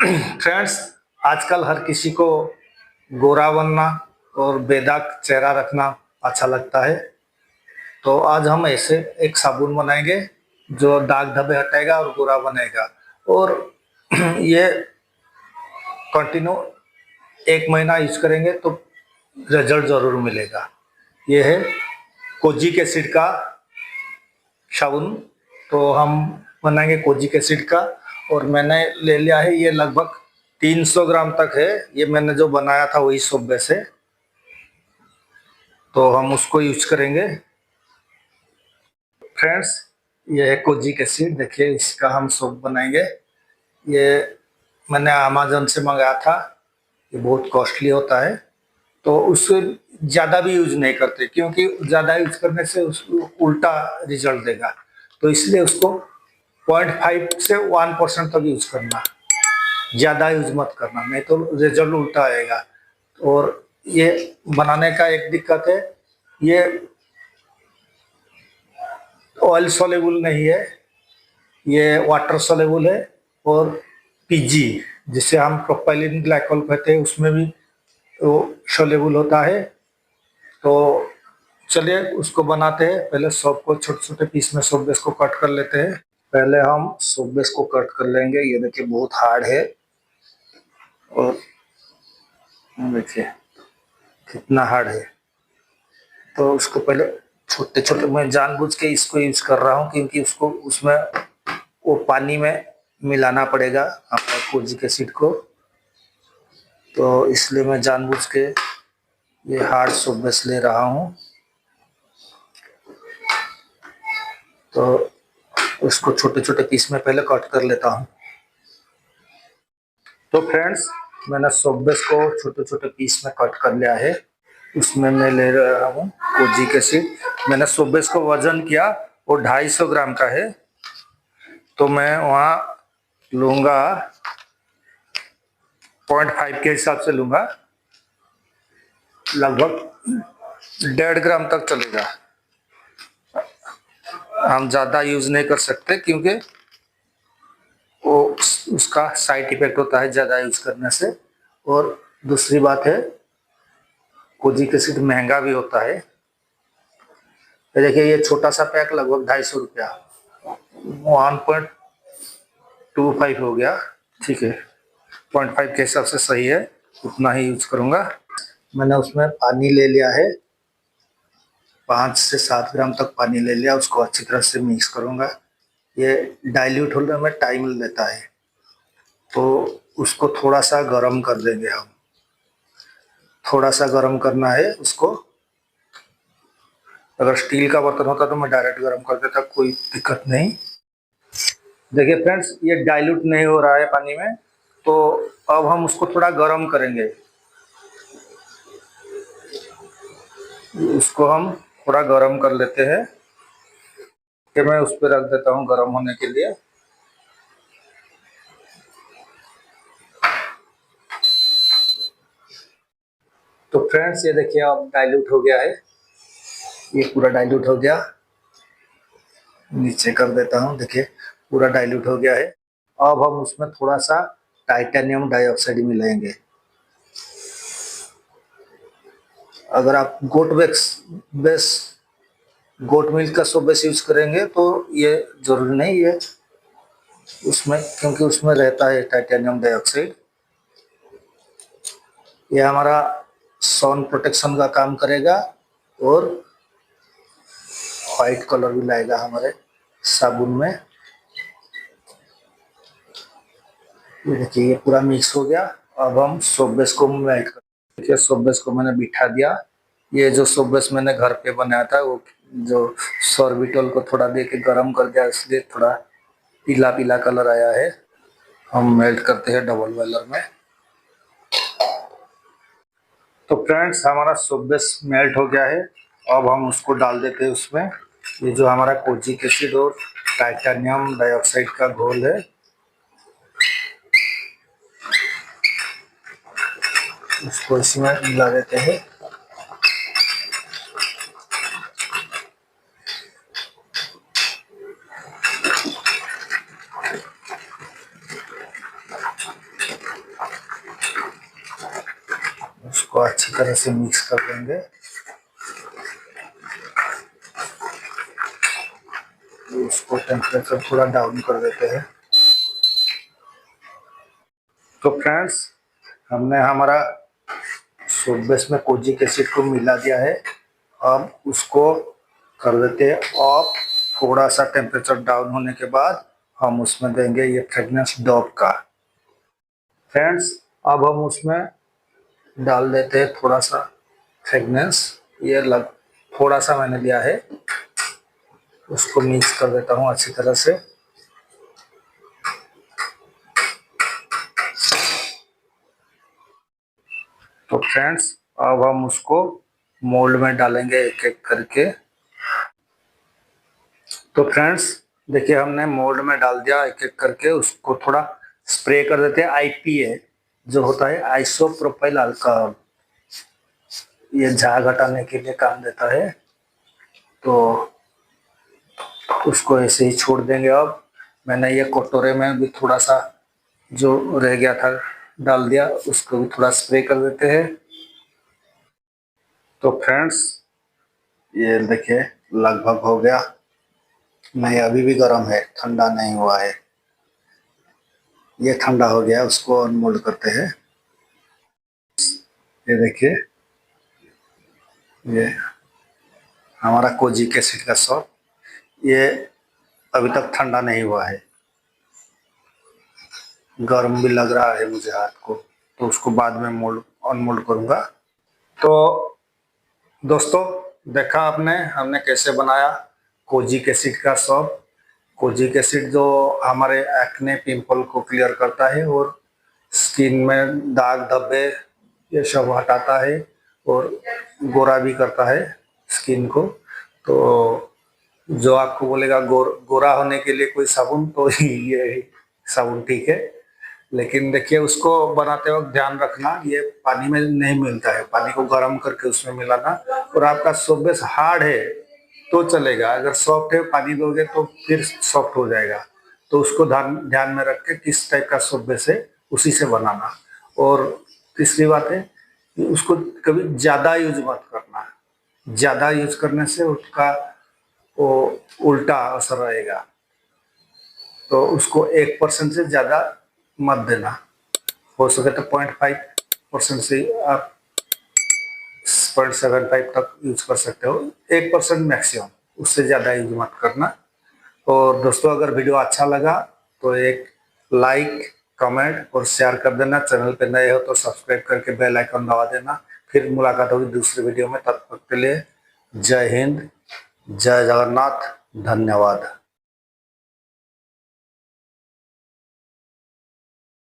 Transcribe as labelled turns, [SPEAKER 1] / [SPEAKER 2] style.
[SPEAKER 1] Friends, आजकल हर किसी को गोरा बनना और बेदाग चेहरा रखना अच्छा लगता है। तो आज हम ऐसे एक साबुन बनाएंगे जो दाग धब्बे हटाएगा और गोरा बनेगा। और ये कंटिन्यू 1 महीना यूज करेंगे तो रिजल्ट जरूर मिलेगा। ये है कोजिक एसिड का साबुन। तो हम बनाएंगे कोजिक एसिड का, और मैंने ले लिया है ये लगभग 300 ग्राम तक है। ये मैंने जो बनाया था वही सोबे से, तो हम उसको यूज करेंगे। फ्रेंड्स, ये है कोजिक एसिड। देखिए, इसका हम सोप बनाएंगे। ये मैंने अमेज़न से मंगाया था। ये बहुत कॉस्टली होता है, तो उससे ज़्यादा भी यूज नहीं करते, क्योंकि ज़्यादा यूज करने से उसको उल्टा रिजल्ट देगा। तो इसलिए उसको 0.5 से 1% तक यूज करना, ज़्यादा यूज मत करना, नहीं तो रिजल्ट उल्टा आएगा। और ये बनाने का एक दिक्कत है, ये ऑयल सोलेबल नहीं है, ये वाटर सोलेबल है। और पीजी, जिसे हम प्रोपाइलिन ग्लाइकोल कहते हैं, उसमें भी वो सोलेबल होता है। तो चलिए उसको बनाते हैं। पहले सोप को छोटे छोटे पीस में सोप बेस को कट कर लेते हैं। पहले हम सोप बेस को कट कर लेंगे। ये देखिए बहुत हार्ड है, और देखिए कितना हार्ड है। तो उसको पहले छोटे छोटे, मैं जानबूझ के इसको यूज कर रहा हूँ क्योंकि उसको उसमें वो पानी में मिलाना पड़ेगा हमारे कोजिक एसिड को। तो इसलिए मैं जानबूझ के ये हार्ड सोप बेस ले रहा हूँ। तो उसको छोटे छोटे पीस में पहले कट कर लेता हूँ। तो फ्रेंड्स, मैंने सोप बेस को छोटे छोटे पीस में कट कर लिया है। उसमें मैं ले रहा हूँ कोजिक एसिड। मैंने सोप बेस को वजन किया, वो 250 ग्राम का है। तो मैं वहाँ लूँगा 0.5 के हिसाब से लूँगा, लगभग 1.5 ग्राम तक चलेगा। हम ज़्यादा यूज़ नहीं कर सकते, क्योंकि वो उसका साइड इफेक्ट होता है ज़्यादा यूज़ करने से। और दूसरी बात है, कोजिक एसिड महंगा भी होता है। देखिए, ये छोटा सा पैक लगभग 250 रुपया, 1.25 हो गया। ठीक है, 0.5 के हिसाब से सही है, उतना ही यूज करूँगा। मैंने उसमें पानी ले लिया है, 5 से 7 ग्राम तक पानी ले लिया। उसको अच्छी तरह से मिक्स करूँगा। ये डाइल्यूट होने में टाइम लेता है, तो उसको थोड़ा सा गर्म कर देंगे हम। थोड़ा सा गर्म करना है उसको। अगर स्टील का बर्तन होता तो मैं डायरेक्ट गर्म कर देता, कोई दिक्कत नहीं। देखिए फ्रेंड्स, ये डाइल्यूट नहीं हो रहा है पानी में, तो अब हम उसको थोड़ा गर्म करेंगे। उसको हम थोड़ा गर्म कर लेते हैं, कि मैं उस पर रख देता हूँ गर्म होने के लिए। तो फ्रेंड्स, ये देखिए अब डाइल्यूट हो गया है। ये पूरा डाइल्यूट हो गया। नीचे कर देता हूँ, देखिए पूरा डाइल्यूट हो गया है। अब हम उसमें थोड़ा सा टाइटेनियम डाइऑक्साइड मिलाएंगे। अगर आप गोट मिल्क का सोप बेस यूज करेंगे तो ये जरूरी नहीं है उसमें, क्योंकि उसमें रहता है टाइटेनियम डाइऑक्साइड। ये हमारा सन प्रोटेक्शन का काम करेगा, और व्हाइट कलर भी लाएगा हमारे साबुन में। ये देखिए, ये पूरा मिक्स हो गया। अब हम सोप बेस को मेल्ट कर, देखिए सोप बेस को मैंने बिठा दिया। ये जो सोप बेस मैंने घर पे बनाया था, वो जो सॉर्बिटॉल को थोड़ा दे के गर्म कर दिया, इसलिए थोड़ा पीला पीला कलर आया है। हम मेल्ट करते हैं डबल बॉयलर में। तो फ्रेंड्स, हमारा सोप बेस मेल्ट हो गया है। अब हम उसको डाल देते हैं उसमें। ये जो हमारा कोजिक एसिड और टाइटेनियम डाइऑक्साइड का घोल है, उसको इसमें मिला देते हैं। इसको अच्छी तरह से मिक्स कर देंगे। उसको टेम्परेचर थोड़ा डाउन कर देते हैं। तो फ्रेंड्स, हमने हमारा सूप बेस में कोजिक एसिड को मिला दिया है। अब उसको कर देते हैं ऑफ। थोड़ा सा टेम्परेचर डाउन होने के बाद हम उसमें देंगे ये फ्रेगनेंस डॉव का। फ्रेंड्स, अब हम उसमें डाल देते हैं थोड़ा सा फ्रेगनेंस। ये थोड़ा सा मैंने लिया है। उसको मिक्स कर देता हूँ अच्छी तरह से। तो फ्रेंड्स, अब हम उसको मोल्ड में डालेंगे एक एक करके। तो फ्रेंड्स देखिए, हमने मोल्ड में डाल दिया एक एक करके। उसको थोड़ा स्प्रे कर देते हैं। आईपीए जो होता है, आइसोप्रोपाइल अल्कोहल, ये झाग हटाने के लिए काम देता है। तो उसको ऐसे ही छोड़ देंगे। अब मैंने ये कटोरे में भी थोड़ा सा जो रह गया था डाल दिया। उसको भी थोड़ा स्प्रे कर देते हैं। तो फ्रेंड्स, ये देखिए लगभग हो गया। नहीं, अभी भी गर्म है, ठंडा नहीं हुआ है। ये ठंडा हो गया, उसको अनमोल्ड करते हैं। ये देखिए, ये हमारा कोजिक एसिड का सॉप, ये अभी तक ठंडा नहीं हुआ है। गर्म भी लग रहा है मुझे हाथ को। तो उसको बाद में मोल्ड अनमोल्ड करूंगा। तो दोस्तों, देखा आपने हमने कैसे बनाया कोजिक एसिड का सॉप। कोजिक एसिड जो हमारे एक्ने पिंपल को क्लियर करता है और स्किन में दाग धब्बे ये सब हटाता है और गोरा भी करता है स्किन को। तो जो आपको बोलेगा गोरा होने के लिए कोई साबुन, तो ये साबुन ठीक है। लेकिन देखिए, उसको बनाते वक्त ध्यान रखना, ये पानी में नहीं मिलता है। पानी को गर्म करके उसमें मिलाना। और आपका सोप बेस हार्ड है तो चलेगा, अगर सॉफ्ट है पानी दोगे तो फिर सॉफ्ट हो जाएगा। तो उसको ध्यान में रख के किस टाइप का सोप बेस है उसी से बनाना। और तीसरी बात है कि उसको कभी ज़्यादा यूज मत करना। ज़्यादा यूज करने से उसका वो उल्टा असर रहेगा। तो उसको 1% से ज़्यादा मत देना। हो सके तो 0.5% से आप 0.75 तक यूज कर सकते हो। 1% मैक्सिमम, उससे ज़्यादा यूज मत करना। और दोस्तों, अगर वीडियो अच्छा लगा तो एक लाइक, कमेंट और शेयर कर देना। चैनल पे नए हो तो सब्सक्राइब करके बेल आइकन दबा देना। फिर मुलाकात होगी दूसरी वीडियो में। तब तक के लिए जय हिंद, जय जगन्नाथ, धन्यवाद।